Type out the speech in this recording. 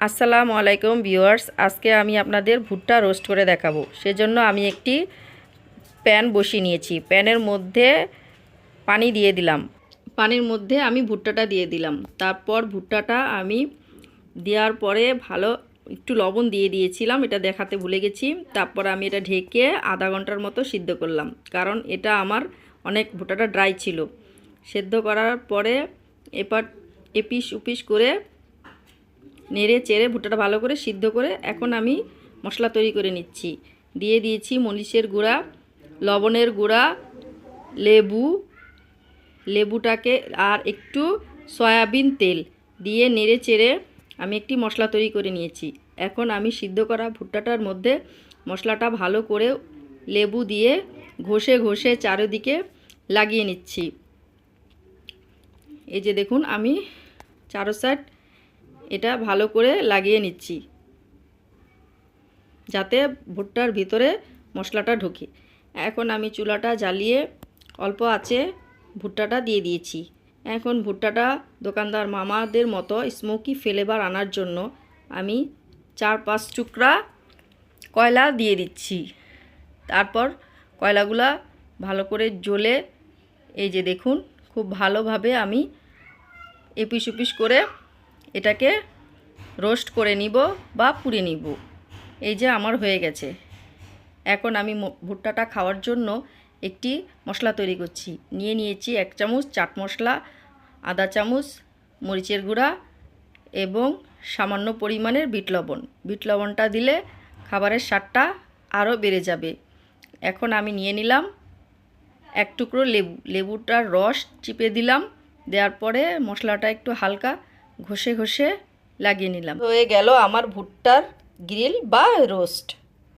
আসসালামু আলাইকুম ভিউয়ার্স, আজকে আমি আপনাদের ভুট্টা রোস্ট করে দেখাবো। সেজন্য আমি একটি প্যান বসিয়ে নিয়েছি। প্যানের মধ্যে পানি দিয়ে দিলাম। পানির মধ্যে আমি ভুট্টাটা দিয়ে দিলাম। তারপর ভুট্টাটা আমি দেওয়ার পরে ভালো একটু লবণ দিয়ে দিয়েছিলাম, এটা দেখাতে ভুলে গেছি। তারপর আমি এটা ঢেকে আধা ঘন্টার মতো সিদ্ধ করলাম, কারণ এটা আমার অনেক ভুট্টাটা ড্রাই ছিল। সেদ্ধ করার পরে এপিস উপিস করে নেড়ে চেড়ে ভুট্টাটা ভালো করে সিদ্ধ করে এখন আমি মশলা তৈরি করে নিচ্ছি। দিয়ে দিয়েছি মরিচের গুঁড়া, লবণের গুঁড়া, লেবুটাকে আর একটু সয়াবিন তেল দিয়ে নেড়ে চেড়ে আমি একটি মশলা তৈরি করে নিয়েছি। এখন আমি সিদ্ধ করা ভুট্টাটার মধ্যে মশলাটা ভালো করে লেবু দিয়ে ঘষে ঘষে চারিদিকে লাগিয়ে নিচ্ছি। এই যে দেখুন, আমি চারো সাইড এটা ভালো করে লাগিয়ে নিচ্ছি, যাতে ভুট্টার ভিতরে মশলাটা ঢোকে। এখন আমি চুলাটা জ্বালিয়ে অল্প আঁচে ভুট্টাটা দিয়ে দিয়েছি। এখন ভুট্টাটা দোকানদার মামাদের মতো স্মোকি ফ্লেভার আনার জন্য আমি 4-5 টুকরা কয়লা দিয়ে দিচ্ছি। তারপর কয়লাগুলা ভালো করে জ্বলে, এই যে দেখুন, খুব ভালোভাবে আমি এপিস উপিস করে এটাকে রোস্ট করে নিব বা পুড়ে নিব। এই যে আমার হয়ে গেছে। এখন আমি ভুট্টাটা খাওয়ার জন্য একটি মশলা তৈরি করছি। নিয়েছি 1 চামচ চাট মশলা, আধা চামচ মরিচের গুঁড়া এবং সামান্য পরিমাণের বিট লবণ। বিট লবণটা দিলে খাবারের স্বাদটা আরও বেড়ে যাবে। এখন আমি নিয়ে নিলাম 1 টুকরো লেবুটার রস চিপে দিলাম। দেওয়ার পরে মশলাটা একটু হালকা ঘষে ঘষে লাগিয়ে নিলাম। হয়ে গেল আমার ভুট্টার গ্রিল বা রোস্ট।